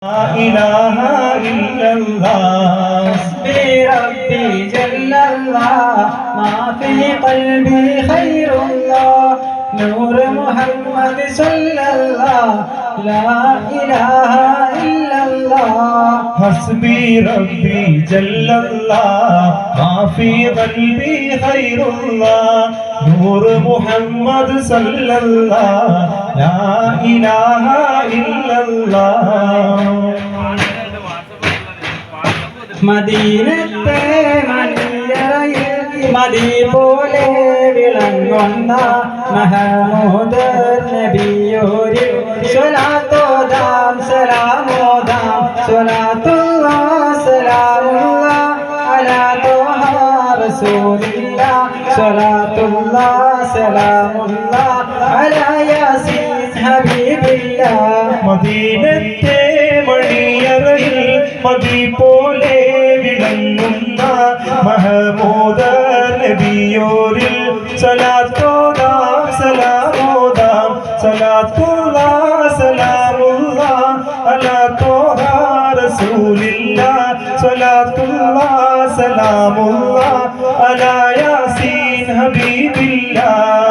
لا إله إلا الله حسبي ربي جل الله ما في قلبي خير الله نور محمد صلى الله لا إله إلا الله حسبي ربي جل الله ما في قلبي خير الله نور محمد صلى الله لا إله إلا الله മദീനത്തെ മണിയറയിൽ മദി പോലെ വിളങ്ങുന്ന മഹമൂദ് നബിയോരിൽ സ്വലാത്തോദാം സലാമോദാം സ്വലാത്തുല്ലാഹ് സലാമുല്ലാഹ് അലാ ത്വഹ റസൂലില്ലാഹ് സ്വലാത്തുല്ലാഹ് സലാമുല്ലാഹ് അലാ യാസീൻ ഹബീബില്ലാഹ് മദീനത്തെ മണിയറയിൽ മദി പോലെ വിളങ്ങുന്ന മഹമൂദ് നബിയോരിൽ സലാത്തോദാം സലാമോദാം സലാത്തുല്ലാഹ് സലാമുല്ലാഹ് അലാ ത്വഹ റസൂലില്ലാഹ് സ്വലാത്തുല്ലാഹ് സലാമുല്ലാഹ് അലാ യാസീൻ ഹബീബില്ലാഹ്